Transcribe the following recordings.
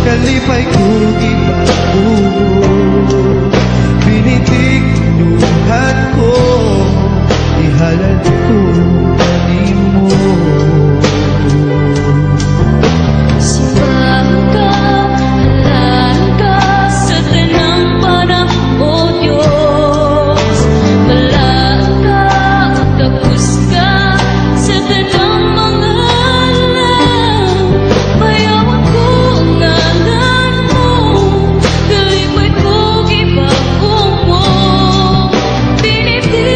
Kalipay ko ibago, binitignuhan ko, ihalad ko kanimo. Sipahan ka, halaan ka sa tanang panahon, Diyos. Balaan ka, tapos ka sa tanang mga alam. Bayawan ko ang ngalan mo, kalipay ko ibago mo, binitignuhan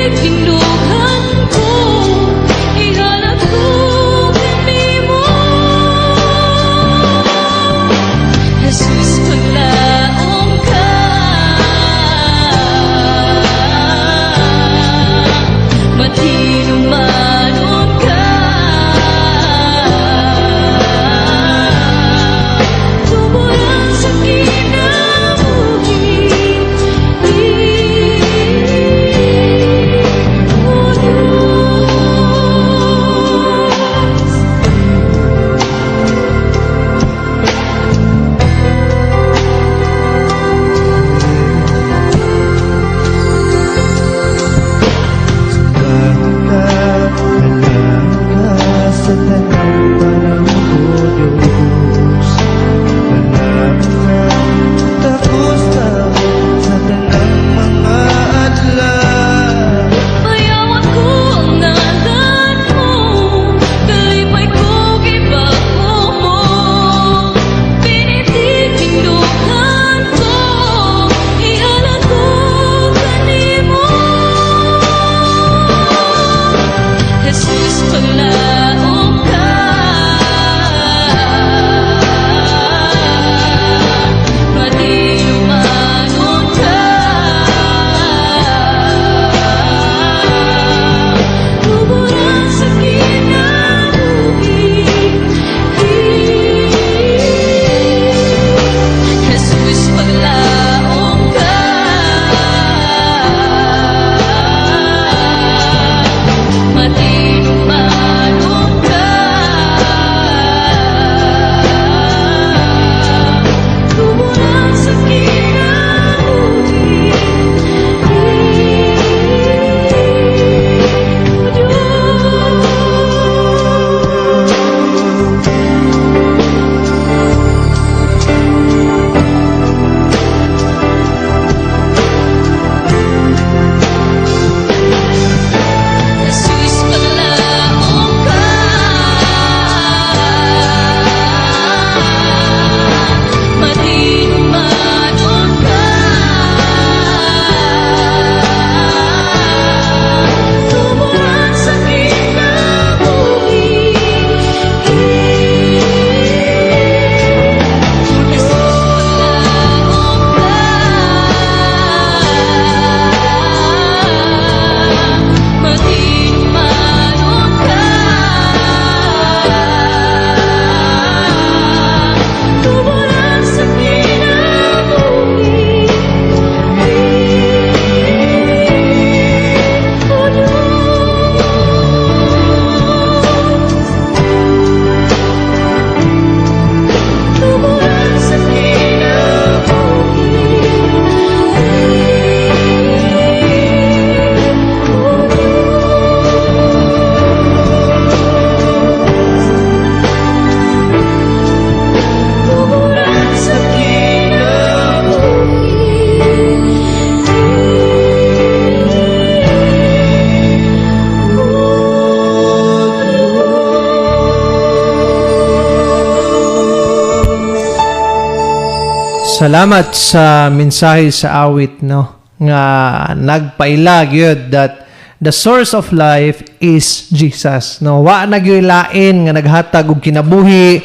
Salamat sa mensahe sa awit, no, nga nagpailag yun that the source of life is Jesus, no. Wa nagyulain nga naghatag og kinabuhi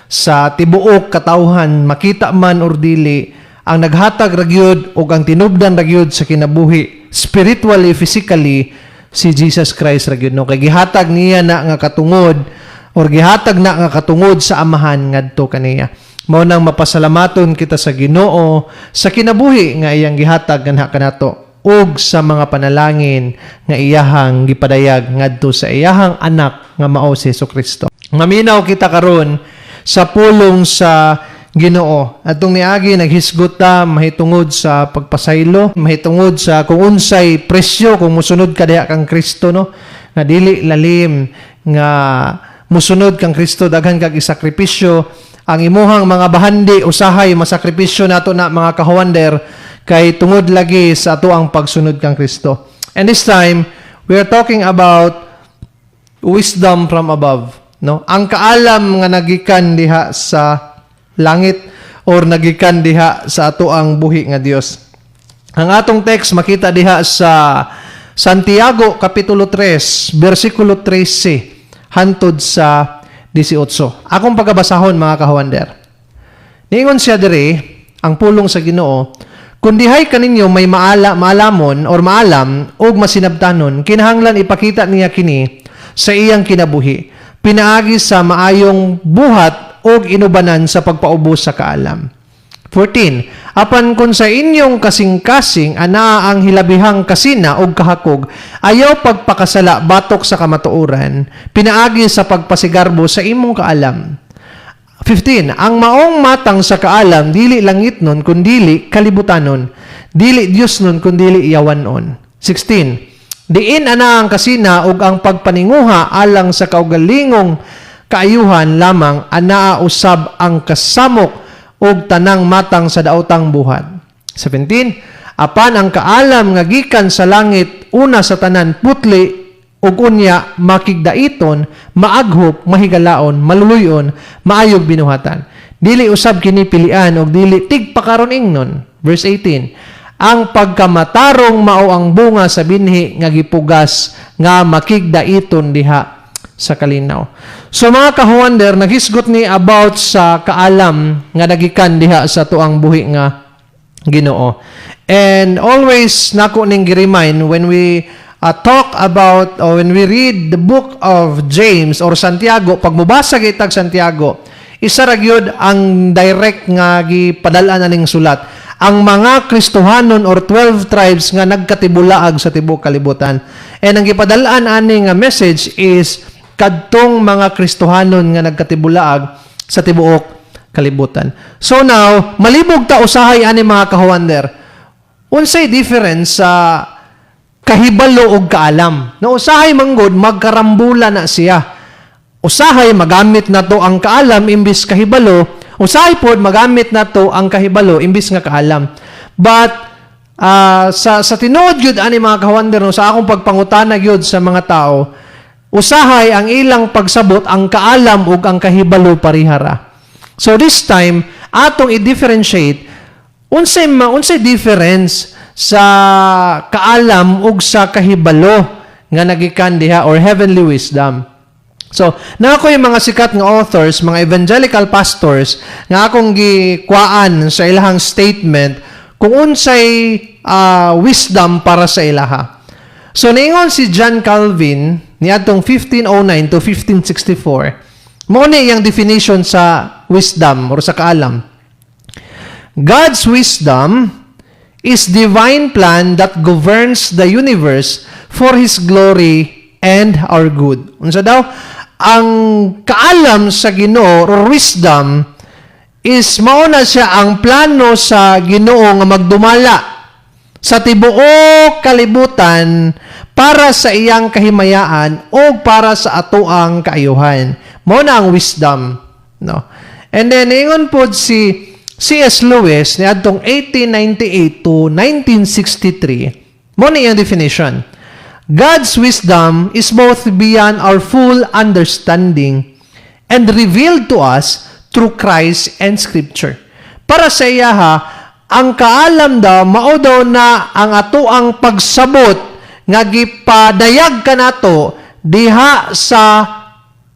sa tibuok katawhan, makita man or dili, ang naghatag ra gyud og ang tinubdan ra gyud sa kinabuhi spiritually, physically, si Jesus Christ ra gyud, no. Kay gihatag niya na nga katungod or gihatag na nga katungod sa amahan ngadto kaniya. Mao nang mapasalamaton kita sa Ginoo sa kinabuhi nga iyang gihatag kanha kanato ug sa mga panalangin nga iyahang gipadayag ngadto sa iyahang anak nga mao si Jesucristo. Maminaw kita karon sa pulong sa Ginoo. Atong niagi naghisgot ta mahitungod sa pagpasaylo, mahitungod sa kung unsay presyo kung musunod ka diha kang Kristo, no, nga dili lalim nga musunod kang Kristo daghan kag isakripisyo. Ang imuhang mga bahandi usahay masakripisyo nato na mga kahuwander kay tungod lagi sa ato ang pagsunod kang Kristo. And this time, we are talking about wisdom from above, no? Ang kaalam nga nagikan diha sa langit or nagikan diha sa ato ang buhi nga Dios. Ang atong text makita diha sa Santiago kapitulo 3, bersikulo 13 hantod sa 18. Akong pagabasahon mga kahuwander. Niingon siya diri, ang pulong sa Ginoo, kung dihay kaninyo may maalamon or maalam o masinabtanon, kinahanglan ipakita niya kini sa iyang kinabuhi. Pinaagi sa maayong buhat o inubanan sa pagpaubos sa kaalam. 14. Apan kung sa inyong kasing-kasing ana ang hilabihang kasina o kahakog, ayaw pagpakasala batok sa kamatuoran, pinaagi sa pagpasigarbo sa imong kaalam. 15. Ang maong matang sa kaalam, dili langit nun, kundili kalibutanon, dili Dios nun, kundili iyawanon. 16. Diin ana ang kasina ug ang pagpaninguha alang sa kaugalingong kaayuhan lamang anaa usab ang kasamok ug tanang matang sa daotang buhat. 17. Apan ang kaalam nga gikan sa langit una sa tanan putli ug unya makigdaiton, maaghop, mahigalaon, maluluyon, maayog binuhatan. Dili usab kini pilian ug dili tigpakaron ingnon. Verse 18. Ang pagkamatarong mao ang bunga sa binhi nga gipugas nga makigdaiton diha sa kalinaw. So mga kahuwander, naghisgot ni about sa kaalam nga nagikan diha sa tuang buhi nga Ginoo. And always nako ning gi-remind when we talk about or when we read the book of James or Santiago, pag mubasa kitag Santiago, isa ra gyud ang direct nga gipadalan aning sulat. Ang mga Kristohanon or 12 tribes nga nagkatibulaag sa tibuok kalibutan. And ang gipadalan ani nga message is kadtong mga Kristohanon nga nagkatibulaag sa tibuok kalibutan. So now, malibog ta usahay ani mga kahuwander. Unsay difference sa kahibalo ug kaalam? Na usahay manggod magkarambula na siya. Usahay magamit nato ang kaalam imbis kahibalo, usahay pod magamit nato ang kahibalo imbis nga kaalam. But sa tinuod gyud ani mga kahuwander, no, sa akong pagpangutana gyud sa mga tao, usahay ang ilang pagsabot ang kaalam ug ang kahibalo parihara. So this time atong i-differentiate unsay difference sa kaalam ug sa kahibalo nga nagikan diha or heavenly wisdom. So na ako yung mga sikat nga authors, mga evangelical pastors nga akong gikwaan sa ilahang statement kung unsay wisdom para sa ilaha. So niingon si John Calvin niadtong 1509 to 1564. Mao ni iyang definition sa wisdom or sa kaalam. God's wisdom is divine plan that governs the universe for His glory and our good. Unsa daw? Ang kaalam sa Ginoo or wisdom is mao na siya ang plano sa Ginoo nga magdumala sa tibuok kalibutan para sa iyang kahimayaan o para sa atoang kaayuhan. Mao na ang wisdom, no? And then ingon pod si C.S. Lewis niadtong 1898 to 1963. Mao ni iyang definition. God's wisdom is both beyond our full understanding and revealed to us through Christ and Scripture. Para sa iya ang kaalam daw mao daw na ang atoang pagsabot nga gipadayag kanato diha sa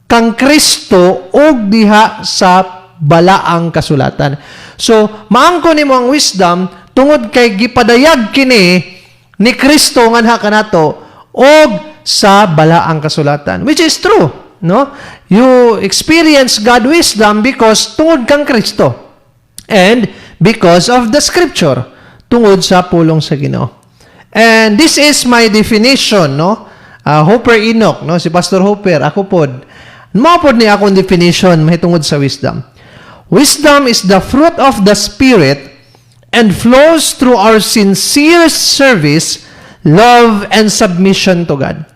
kang Kristo ug diha sa balaang kasulatan. So, maangko nimo ang wisdom tungod kay gipadayag kini ni Kristo nganha kanato og sa balaang kasulatan, which is true, no? You experience God wisdom because tungod kang Kristo and because of the scripture, tungod sa pulong sa Ginoo. And this is my definition, no? Hooper Enoch, no? Si Pastor Hooper, ako pod. Mao pod ni akong definition mahitungod sa wisdom. Wisdom is the fruit of the Spirit and flows through our sincere service, love, and submission to God.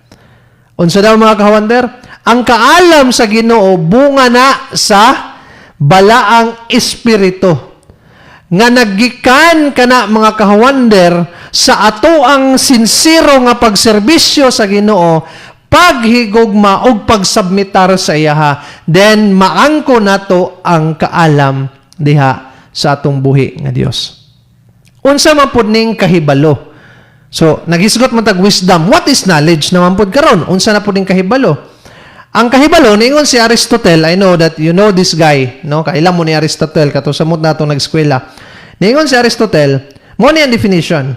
Unsa daw mga kawander? Ang kaalam sa Ginoo bunga na sa balaang espiritu nga naggikan kana mga kawander sa ato ang sincero nga pagserbisyo sa Ginoo, paghigugma og pagsubmitar sa iya, then maangko nato ang kaalam diha sa atong buhi nga Dios. Unsa man pud ning kahibalo? So, naghisgot man tag wisdom. What is knowledge naman pud karon? Unsa na pud ning kahibalo? Ang kahibalo niingon si Aristotle, I know that you know this guy, no? Kailan mo ni Aristotle kato samot nato nag-eskwela. Niingon si Aristotle, mo ni ang definition.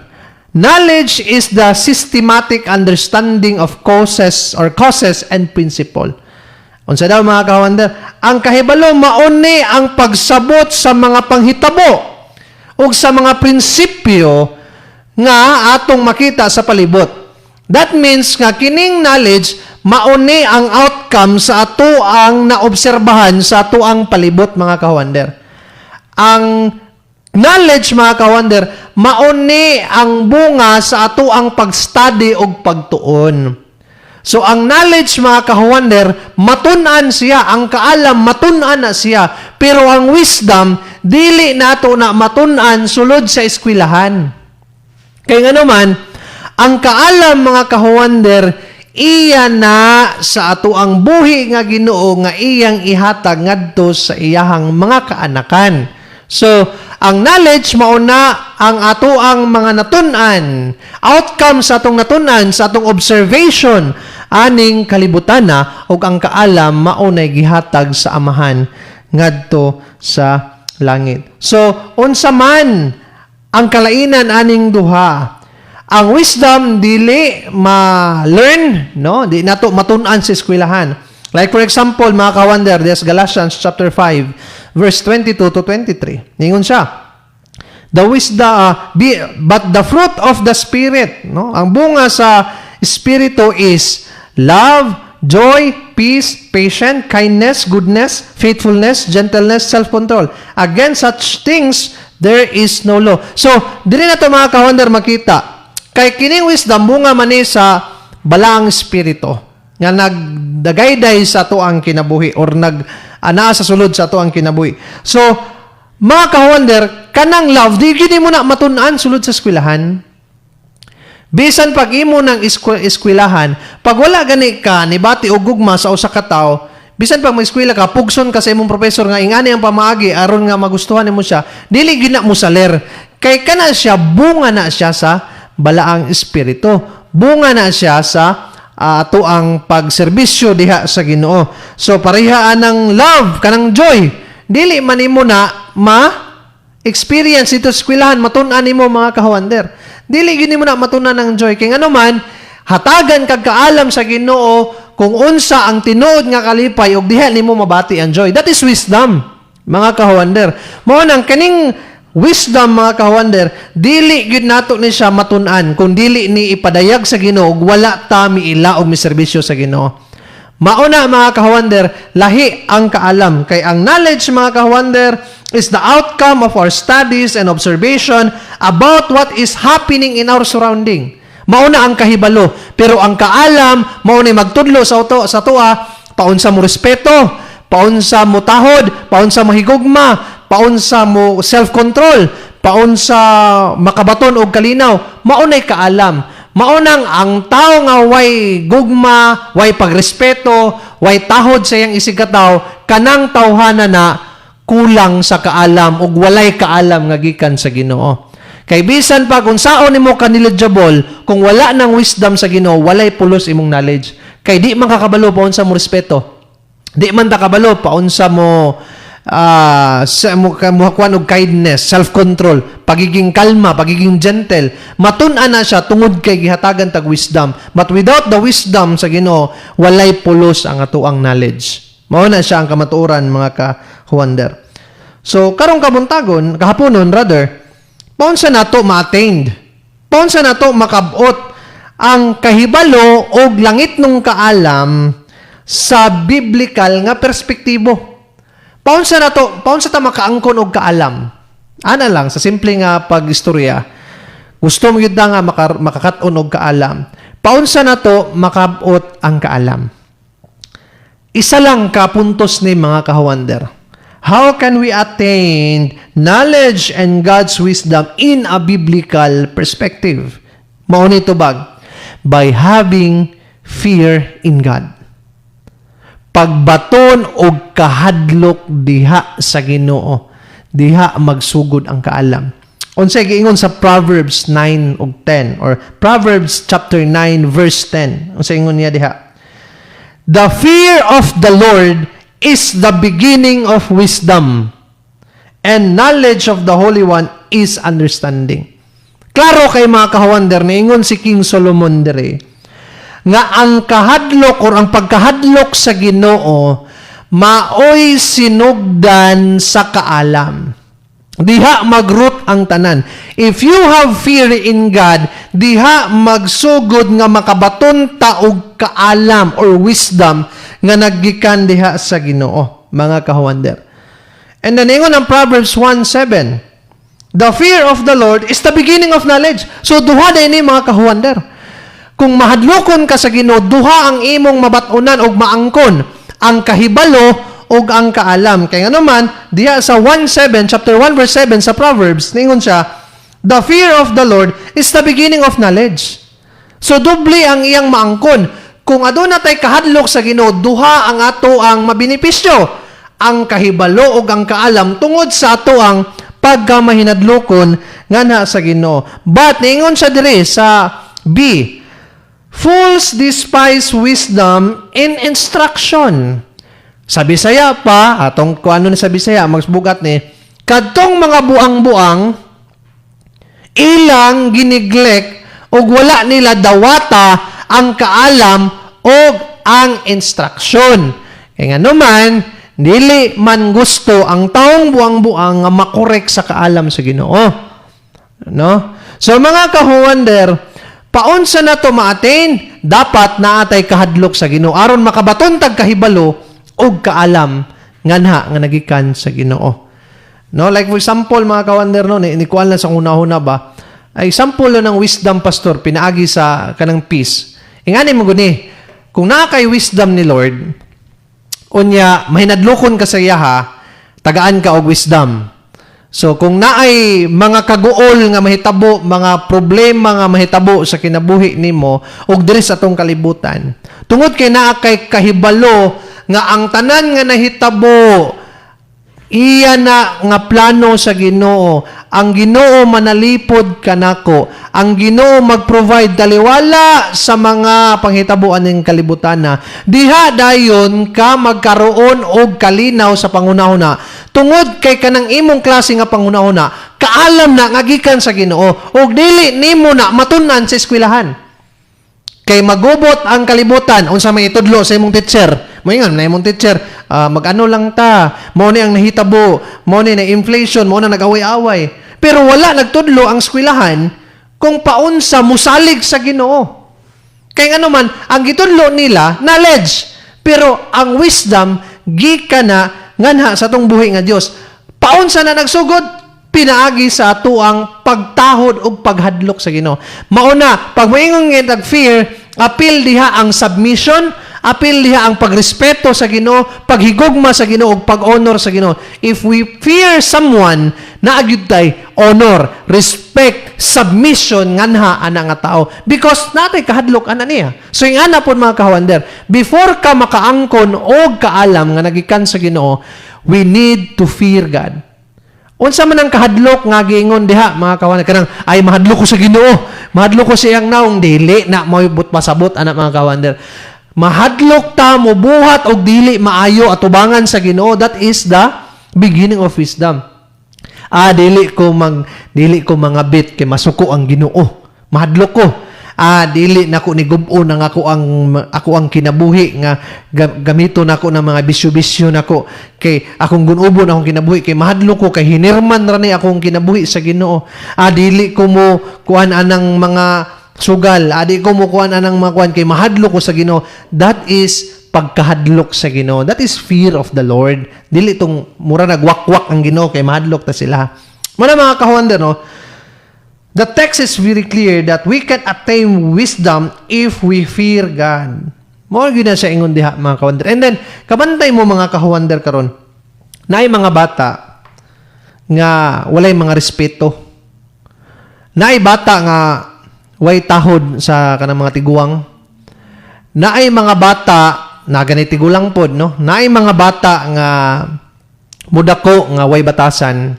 Knowledge is the systematic understanding of causes and principle. Unsa daw mga kawander? Ang kahibalo mauni ang pagsabot sa mga panghitabo ug sa mga prinsipyo nga atong makita sa palibot. That means nga kining knowledge mauni ang outcome sa ato ang naobserbahan sa ato ang palibot mga kawander. Ang knowledge mga kawander mauni ang bunga sa ato ang pag-study ug pagtuon. So ang knowledge mga kawander matun-an siya, ang kaalam matun-an na siya, pero ang wisdom dili nato na matun-an sulod sa eskwelahan. Kaya nga naman, ang kaalam mga kahuwander, iya na sa ato ang buhi nga Ginoo nga iyang ihatag ngadto sa iyahang mga kaanakan. So, ang knowledge mauna ang ato ang mga natun-an, outcome sa atong natun-an, sa atong observation, aning kalibutan na, o ang kaalam maunay gihatag sa amahan ngadto sa langit. So, unsa man ang kalainan aning duha. Ang wisdom dili ma-learn, no? Di nato matun-an sa eskwelahan. Like for example, mga kawander, there's Galatians chapter 5, verse 22 to 23. Ningon siya. But the fruit of the Spirit, no? Ang bunga sa Espiritu is love, joy, peace, patience, kindness, goodness, faithfulness, gentleness, self-control. Against such things, there is no law. So, dili na ito mga kawander makita. Kay kining wisdom, bunga man sa balaang espiritu nga nagdagayday sa ato ang kinabuhi or naa sa sulod sa ato ang kinabuhi. So, mga kawander, kanang love, di gini mo na matun-an sulod sa eskwelahan. Bisan pag imo ng eskwelahan, pag wala gani ka, nibati o gugma sa usa ka tawo, bisan pag mag-eskwela ka, pugson ka sa imong professor nga ingani ang pamaagi aron nga magustuhan nimo siya, dili gina mo saler. Kay kana siya bunga na siya sa balaang espiritu. Bunga na siya sa ato ang pagserbisyo diha sa Ginoo. So pareha ng love kanang joy. Dili man nimo na experience ito sa eskwelahan matun-an nimo mga kahuwander. Dili gini mo na matunan ng joy. Kaya ano man, hatagan kag kaalam sa Ginoo kung unsa ang tinuod nga kalipay ug diha nimo mabati ang joy. That is wisdom, mga kahuwander. Mao nang kaning wisdom mga kahuwander, dili gyud nato ni siya matun-an kung dili ni ipadayag sa Ginoo ug wala ta miila og miserbisyo sa Ginoo. Mauna mga kahuwander, lahi ang kaalam. Kay ang knowledge mga kahuwander is the outcome of our studies and observation about what is happening in our surrounding. Mauna ang kahibalo, pero ang kaalam mauna magtudlo sa paunsa mo respeto, paunsa mo tahod, paunsa mo higugma, paunsa mo self-control, paunsa makabaton og kalinaw, maunay kaalam. Maunang ang tao nga way gugma, way pagrespeto, way tahod sa iyang isigataw, kanang tawhana na kulang sa kaalam ug walay kaalam nga gikan sa Ginoo. Kay bisan pa kung saon nimo ka-knowledgeable, kung wala nang wisdom sa Ginoo, walay pulos imong knowledge. Kay di man kakabalo pa unsa mo respeto. Di man ta kabalo pa unsa mo muhakuan og kindness, self-control, pagiging kalma, pagiging gentle. Matun-an na siya tungod kay gihatagan tag wisdom. But without the wisdom sa Ginoo, walay pulos ang atuang knowledge. Mao na siya ang kamatuoran mga ka-wonder. So karong kabuntagon, kahaponon rather, paunsa nato ma-attained? Paunsa nato makabot ang kahibalo o langit nung kaalam sa biblical nga perspektibo? Paunsa ta makaangkon og kaalam? Ana lang, sa simple nga pag-istorya, gusto mo yun nga makakaton og kaalam. Paunsa nato makabot ang kaalam? Isa lang ka puntos ni mga kahawander. How can we attain knowledge and God's wisdom in a biblical perspective? Mao ni tubag, by having fear in God. Pagbaton og kahadlok diha sa Ginoo, diha magsugod ang kaalam. Unsay giingon sa Proverbs 9 ug 10 or Proverbs chapter 9 verse 10. Unsay ingon niya diha? The fear of the Lord is the beginning of wisdom, and knowledge of the Holy One is understanding. Klaro kay mga kahawander, niingon si King Solomon dire, nga ang kahadlok or ang pagkahadlok sa Ginoo maoy sinugdan sa kaalam. Diha magrut ang tanan. If you have fear in God, diha magsugod nga makabaton ta og kaalam or wisdom nga naggikan diha sa Ginoo, mga kahawander. And then ingon ang Proverbs 1:7, the fear of the Lord is the beginning of knowledge. So duha din ni mga kahawander. Kung mahadlokon ka sa Ginoo, duha ang imong mabatunan og maangkon, ang kahibalo ug ang kaalam. Kaya nga naman, diha sa 1:7, chapter 1 verse 7 sa Proverbs, ningon siya, the fear of the Lord is the beginning of knowledge. So doble ang iyang maangkon. Kung aduna tay kahadlok sa Ginoo, duha ang ato ang mabinipisyo, ang kahibalo ug ang kaalam tungod sa ato ang pagkamahinadlokon nga na sa Ginoo. But ningon siya dire sa B, fools despise wisdom in instruction. Sa Bisaya pa, atong kuano ni sa Bisaya, magsbugat ni, kadtong mga buang-buang, ilang giniglek, ug wala nila dawata ang kaalam o ang instruction. Kaya nga naman, dili man gusto ang taong buang-buang nga makorek sa kaalam sa Ginoo. No? So mga kahuwander, paunsa na to ma-attain, dapat naatay kahadlok sa Ginoo aron makabaton tag kahibalo og kaalam nganha nga nagikan sa Ginoo. No, like for example mga kawander no, inikuan lang sa una-una ba, ay sample ng wisdom pastor pinaagi sa kanang peace. Ingani mo guni, kung naa kay wisdom ni Lord, unya mahinadlokon ka sa iyaha, tagaan ka og wisdom. So kung naay mga kaguol nga mahitabo, mga problema nga mahitabo sa kinabuhi nimo ug diri sa atong kalibutan, tungod kay naa kay kahibalo nga ang tanan nga nahitabo iya na nga plano sa Ginoo, ang Ginoo manalipod kanako, ang Ginoo mag-provide taliwala sa mga panghitabuan ng kalibutan na diha dayon ka magkaroon og kalinaw sa pangunahuna tungod kay kanang imong klase nga pangunahuna kaalam na nga gikan sa Ginoo ug dili nimo na matun-an sa eskwelahan. Kay magubot ang kalibutan unsa may itudlo sa imong teacher. Moingon na imong teacher, mag-ano lang ta, mao ni ang nahitabo, mao ni na inflation, mao na nag-away-away. Pero wala nagtudlo ang eskwelahan kung paunsa musalig sa Ginoo. Kay ano man, ang gitudlo nila knowledge, pero ang wisdom gikan na nganha sa tong buhi nga Dios. Paunsa na nagsugod pinaagi sa ato ang pagtahod ug paghadlok sa Ginoo. Mao na pag moingon nga fear, apil diha ang submission, apil diha ang pagrespeto sa Ginoo, paghigugma sa Ginoo ug pag-honor sa Ginoo. If we fear someone, naagyud tay honor, respect, submission nganha ana nga tao because natay kahadlok ana niya. So ingana pod mga kahawander, before ka makaangkon og kaalam nga nagikan sa Ginoo, we need to fear God. Unsa man ang kahadlok nga giingon diha mga kawander kanang ay mahadlok ko sa Ginoo, mahadlok ko sa iyang naong dili na moibot pasabot anak mga kawander. Mahadlok ta mo buhat og dili maayo atubangan sa Ginoo, that is the beginning of wisdom. Dili ko mangabit kay masuko ang Ginoo. Mahadlok ko. Dili nako ni gub-o nang ako ang kinabuhi nga gamito nako ng mga bisyo-bisyo nako kay akong gunubo na akong kinabuhi kay mahadlok ko kay hinirman ra ni akong kinabuhi sa Ginoo. Dili ko mo kuan anang mga sugal, di ko mo kuan anang mga kuan kay mahadlok ko sa Ginoo. That is pagkahadlok sa Ginoo. That is fear of the Lord. Dili tong mura nagwakwak ang Ginoo kay mahadlok ta sila. Muna mga kahuander, no? The text is very clear that we can attain wisdom if we fear God. Mo gyud na sa ingon diha mga kahuander. And then kabantay mo mga kahuander karon. Naay mga bata nga walay mga respeto. Naay bata nga way tahod sa kanang mga tiguang. Naay mga bata na ganiti gulang pod, no? Naay mga bata nga mudako nga way batasan.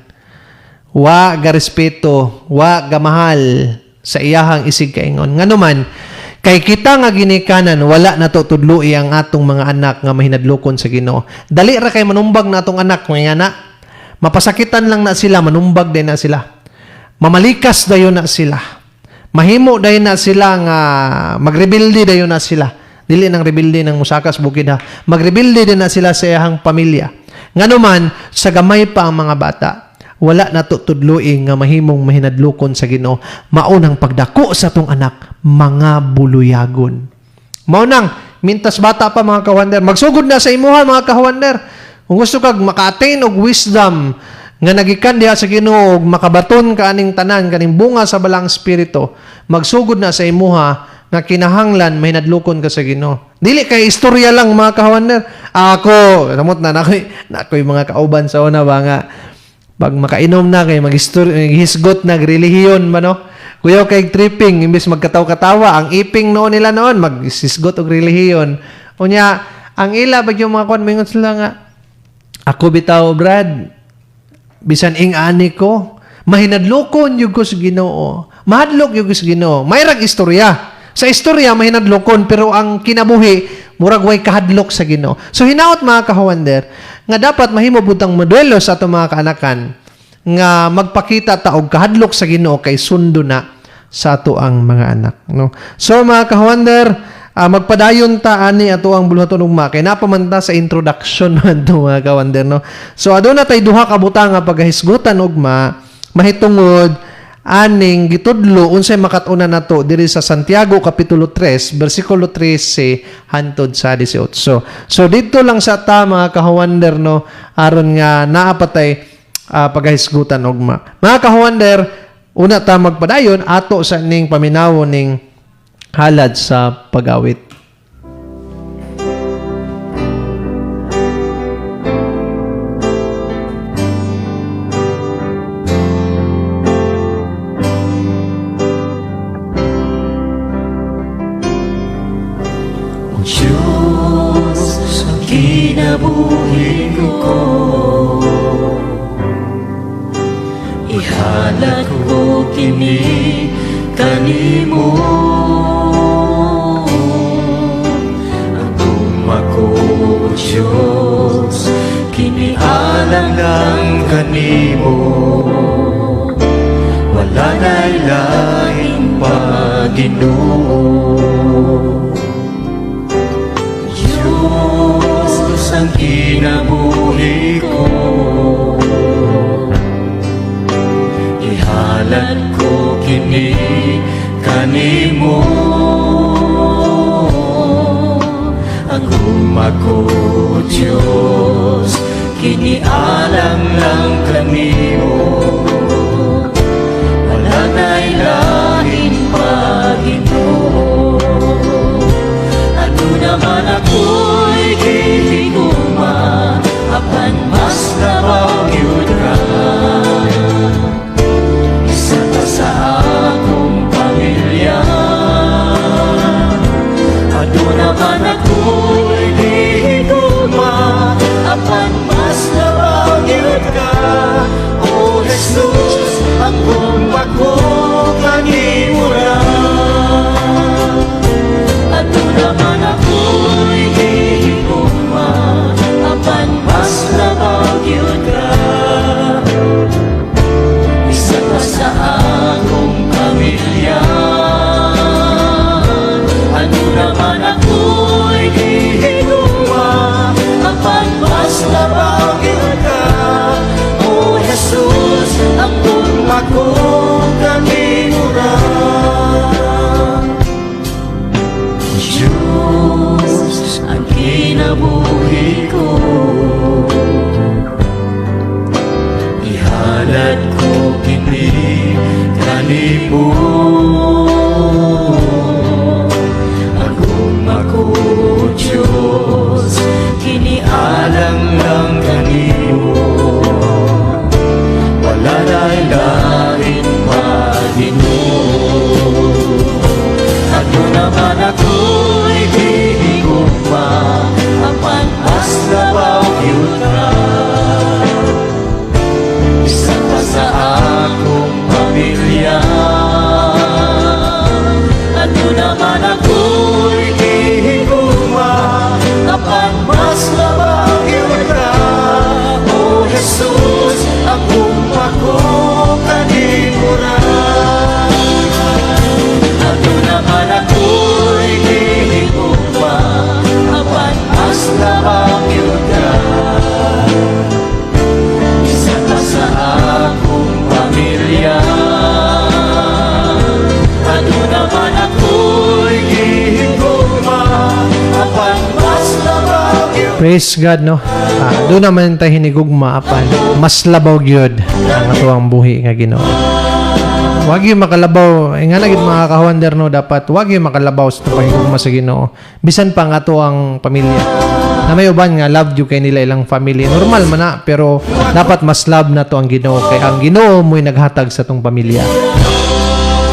Wa ga respeto, wa ga mahal sa iyahang isig kaingon. Nganuman, kay kita nga ginikanan, wala na to tudloi ang atong mga anak nga mahinadlokon sa Ginoo. Dali ra kay manumbag na atong anak, mga na. Mapasakitan lang na sila, manumbag din na sila. Mamalikas dayon na sila. Mahimo dayon na sila nga magrebelde dayon na sila. Dili nang rebelde ng musakas bukid ha. Magrebelde din na sila sa iyahang pamilya. Nganuman, sa gamay pa ang mga bata, wala na tutudluin nga mahimong mahinadlokon sa Ginoo. Maunang pagdako sa tong anak, mga buluyagon. Maunang, mintas bata pa mga kawander, magsugod na sa imuha mga kawander. Kung gusto kag maka-attain og wisdom nga nagikan diha sa Ginoo og makabaton ka aning tanan kaning bunga sa balang espiritu, magsugod na sa imuha nga kinahanglan mahinadlokon ka sa Ginoo. Dili kay istorya lang mga kawander. Ako, samot na nakoy mga kauban sa una ba nga pag makainom na kay maghisgot na relihiyon ba no? Kuya kay tripping imbes magkataw-katawa ang iping noon nila noon maghisgot og relihiyon. Unya ang ila bag yung mga kon mingon sila nga ako bitaw Brad bisan ing ani ko mahinadlokon yug ko sa Ginoo. Mahadlok yug sa Ginoo. Mayrag istorya. Sa istorya mahinadlokon pero ang kinabuhi murag way kahadlok sa Ginoo. So hinaot mga kahuander nga dapat mahimo butang modelo sa atong mga kaanakan nga magpakita ta og kahadlok sa Ginoo kay sundo na sa ato ang mga anak, no. So mga kahuander, magpadayon ta ani ato ang buluhaton ugma kay napamanta sa introduction man to mga kahuander, no. So aduna tay duha ka butang nga paghisgutan ugma mahitungod aning gitudlo unsay makatuna nato diri sa Santiago kapitulo 3 bersikulo 13 hantod sa 18. So dito lang sa ta mga kahuander, no, aron nga naa patay paghisgutan ugma. Mga kahuander, una ta magpadayon ato sa ning paminaw ning halad sa pag-awit. Diyos, ang kinabuhi ko, ihalad ko kini kanimo. Ang umako, Diyos, kinialang lang kanimo. Wala na'y laing pa, Ginoo. Ang kinabuhi ko, ihalad ko kini kanimo. Ang umako, Diyos, kinialang lang kanimo. Wala na'y lain pa, Ginoo. Ano naman ako'y gihiguma, apan mas labaw yun ka. Isa ka sa akong pamilya. Ano naman ako'y gihiguma, apan mas labaw labaw yun ka. Isa ka sa akong pamilya. Ano naman ako'y hihiguma, apan mas labaw yun ka. O Jesus, akong kanimura. Diyos, ang kinabuhi ko, ihalad ko kini kanimo. Ako, Diyos, kinialang lang kanimo. Wala na'y lain pa, Ginoo. Ano naman ako'y hihigugma, apan mas labaw yun ka. Isa ka sa akong pamilya. Ano naman ako'y hihigugma, apan mas labaw yun ka. O Jesus, akong kanimura. Ano naman ako'y hihigugma, apan mas labaw yun ka. Isa ka sa akong pamilya. Ano naman ako'y hihigugma, apan mas labaw yun. Praise God, no? Doon naman tayo hinigugma apan mas labaw gyud ang atuang buhi nga Ginoo. Wag yung makalabaw, nga lagi mga kahuander, no, dapat wag yung makalabaw sa pagigugma sa Ginoo. Bisan pa nga atuang pamilya. Na may uban nga love you kay nila ilang family. Normal man na, pero dapat mas love na to ang Ginoo kay ang Ginoo mo'y naghatag sa tong pamilya.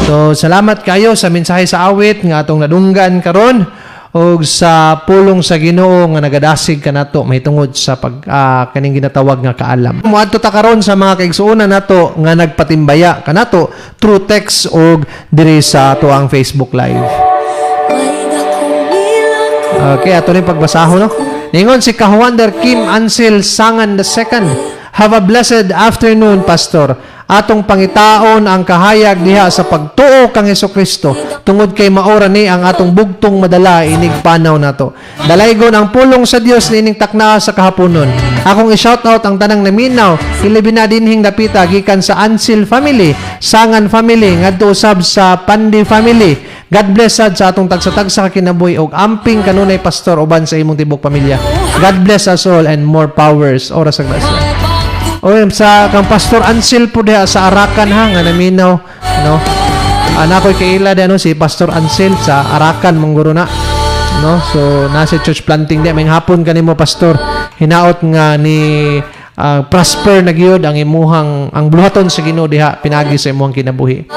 So, salamat kayo sa mensahe sa awit nga atong nadunggan karon o sa pulong sa Ginoo nga nagadasig kanato mahitungod sa kaning ginatawag nga kaalam. Moadto ta karon sa mga kaigsuonan nato nga nagpatimbaya kanato through text o diri sa ato ang Facebook Live. Okay, ato ni pagbasahon, no. Ningon si Kahuander Kim Ansel Sangan II. Have a blessed afternoon, Pastor. Atong pangitaon ang kahayag diha sa pagtuo kang Hesukristo tungod kay maora ni ang atong bugtong madala inig panaw nato. Dalaygon ang pulong sa Dios nining takna sa kahaponon. Akong i-shout out ang tanang naminaw, ilabi na dinhing dapita gikan sa Ansil family, Sangan family, ngadto usab sa Pandi family. God bless sad sa atong tagsa-tagsa kinabuhi og amping kanunay pastor uban sa imong tibok pamilya. God bless us all and more powers. Oras sa grasya. O sa kang Pastor Ansel po diha sa Arakan ha nga naminaw, no. Ako'y kaila diha, no, si Pastor Ansel sa Arakan mangguro na, no. So nasa church planting diha may hapon kanimo pastor. Hinaot nga ni prosper na gyud ang imuhang ang buluhaton sa Ginoo diha pinagi sa imuhang kinabuhi.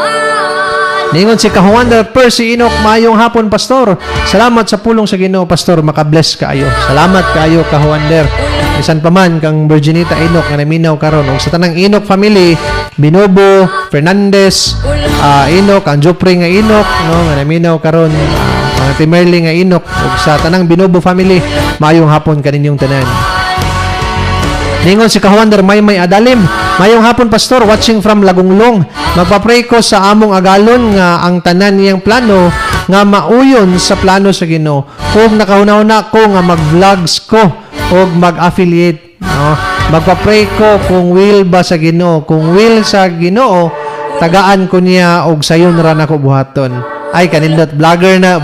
Ningon si Kahuander Percy Enoch, mayong hapon pastor. Salamat sa pulong sa Ginoo pastor, makabless kaayo. Salamat kaayo Kahuander. Bisan pa man kang Virginita Enoch nga naminaw karon og sa tanang Enoch family, Binobo, Fernandez, Enoch, ang Jopre nga Enoch, no, nga naminaw karon, mga Timerly nga Enoch og sa tanang Binobo family, mayong hapon kaninyong tanan. Ningon si Kahuander may Adalim, mayong hapon pastor, watching from Lagunglong. Magpa-pray ko sa among agalon nga ang tanan niyang plano nga mauyon sa plano sa Ginoo. Kung nakahuna-una ko nga mag-vlogs ko o mag-affiliate, no? Magpa-pray ko kung will ba sa Ginoo. Kung will sa Ginoo, tagaan ko niya og sayon ra nako buhaton. Ay kanindot vlogger na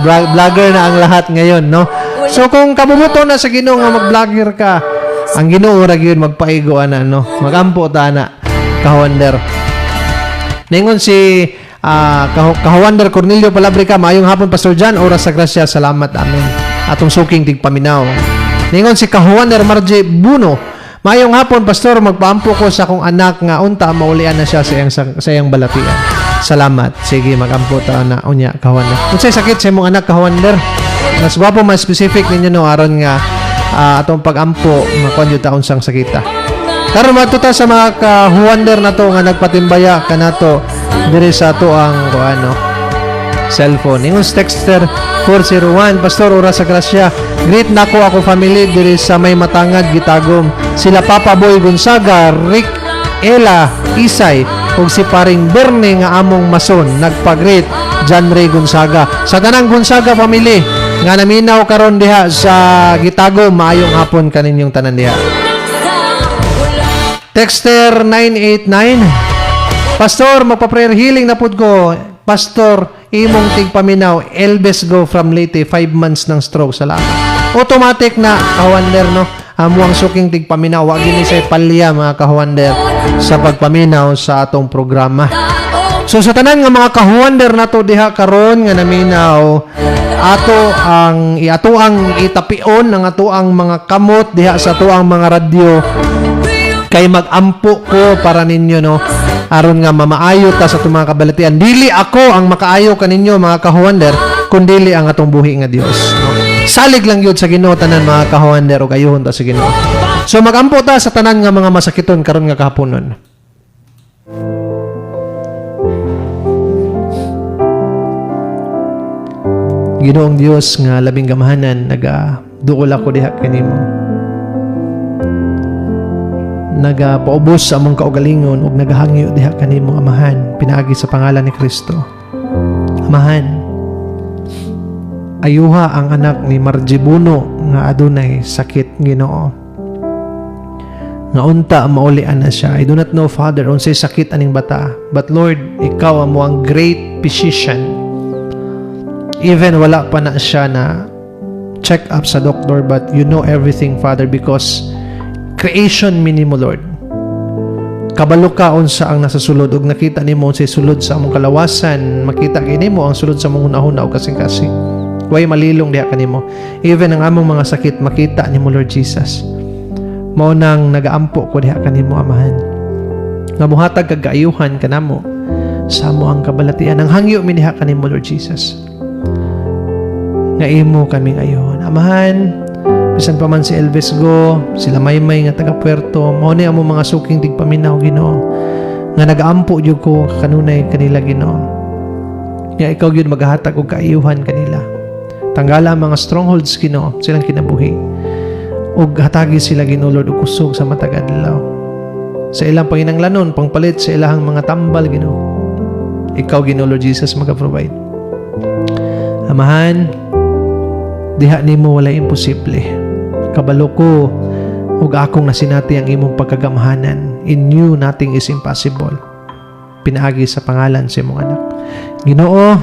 ang lahat ngayon, no? So kung kabubuto na sa Ginoo nga mag-vlogger ka, ang Ginoo ra gyud magpaigo ana, no. Magampo ta na Kahuander. Ningon si Kahuander Cornelio Palabrica, mayong hapon Pastor John, oras sa grasya, salamat amen. Atong suking tigpaminaw. Ningon si Kahuander Marje Buno, mayong hapon pastor, magpaampo ko sa akong anak nga unta maulian na siya sa iyang balatian. Salamat. Sige, magampo ta na unya Kahuander. Unsay sakit sa imong anak Kahuander? Mas gwapo mas specific ninyo, no, aron nga atong pagampo makuan jud taon sang sakita. Karon matuta sa mga Kahuander na to nga nagpatimbaya kanato diri sa ato ang cellphone. Ingon texter 401, pastor, oras sa grasya. Greet na ako family diri sa may matangad gitagom. Sila Papa Boy Gonzaga, Rick Ella Isay, ug si paring Bernie nga among mason nagpa-greet John Ray Gonzaga. Sa tanang Gonzaga family nga naminaw karon diha sa gitagom, maayong hapon kaninyong tanan diha. Texter 989, Pastor, magpa-prayer healing na pud ko. Pastor, imong tigpaminaw, Elvis go from Leyte, 5 months ng stroke sa lama. Automatic na, kawander, no? Amo ang suking tigpaminaw, wag gini say palya, mga kawander, sa pagpaminaw sa atong programa. So sa tanan nga mga kawander nato diha karon nga naminaw, ato ang itapion ang ato ang mga kamot diha sa ato ang mga radyo, kay mag-ampo ko para ninyo, no, aron nga mamaayo ta sa itong mga kabalatian. Dili ako ang makaayo kaninyo, mga kahuwander, kundili ang atong buhi nga Dios, no? Salig lang yun sa Ginoo tanan, mga kahuwander, o kayuhon ta sa Ginoo. So mag-ampo ta sa tanan nga mga masakiton karon nga kahaponon. Ginoong Dios nga labing gamahanan, duol ako diha kanimo. Nagapaubos sa among kaugalingon ug nagahangyo diha kanimo, Amahan, pinaagi sa pangalan ni Kristo. Amahan, ayuha ang anak ni Marjibuno nga adunay sakit, Ginoo. Nga unta maulian na siya. I do not know, Father, unsay sakit aning bata, but Lord, ikaw amo ang great physician. Even wala pa na siya na check up sa doktor, but you know everything, Father, because creation minimo, Lord. Kabalo ka unsa ang nasa sulod ug nakita nimo unsay sulod sa among kalawasan, makita kini mo ang sulod sa among hunahuna ug kasing-kasing. Way malilong diha kanimo. Even ang among mga sakit makita nimo, Lord Jesus. Mao nang nagaampo ko diha kanimo, Amahan. Nga mohatag kag kaayuhan kanamo sa amo ang kabalatian. Ang hangyo mi diha kanimo, Lord Jesus. Nga imo kaming ayon, Amahan. Bisan pa man si Elvis go, sila Maymay nga taga Puerto, mao ni amo mga suking tigpaminaw, Ginoo, nga nagaampo jud ko kanunay kanila, Ginoo. Nga ikaw gyud maghatag og kaayuhan kanila. Tanggala ang mga strongholds, Ginoo, silang kinabuhi. Ug hatagi sila, Ginoo, Lord, og kusog sa matag adlaw. Sa ilang panginanglanon, pangpalit sa ilahang mga tambal, Ginoo. Ikaw, Ginoo, Lord Jesus, mag-provide. Amahan, diha nimo walay imposible. Kabalo ko ug akong nasinati ang imong pagkagamahanan. In you nothing is impossible. Pinaagi sa pangalan sa imong anak. Ginoo,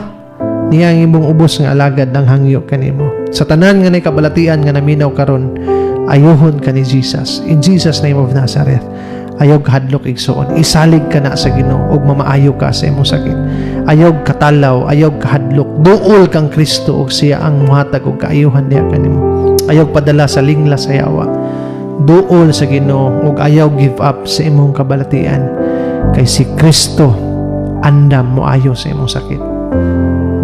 niya ang imong ubos nga alagad ng hangyo kanimo. Sa tanan nga nay kabalatian nga naminaw karon, ayuhon ka ni Jesus. In Jesus name of Nazareth, ayog hadlok igsoon. Isalig ka na sa Ginoo ug mamaayo ka sa imong sakit. Ayog katalaw, ayog kahadlok. Duol kang Kristo ug siya ang muhatag og kaayuhan diha kanimo. Ayaw padala sa lingla sa yawa. Duol sa Ginoo ug ayaw give up sa imong kabalatian, kay si Kristo andam mo ayo sa imong sakit.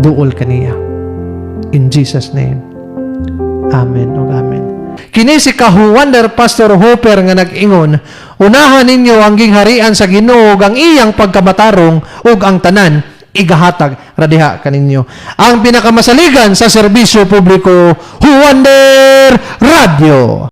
Duol kaniya. In Jesus name, amen ug amen. Kini si Kahuwander Pastor Hooper nga nag-ingon, unahan ninyo ang gingharian sa Ginoo ug ang iyang pagkamatarong ug ang tanan igahatag radiha kaninyo. Ang pinakamasaligan sa serbisyo publiko, Huwander Radio.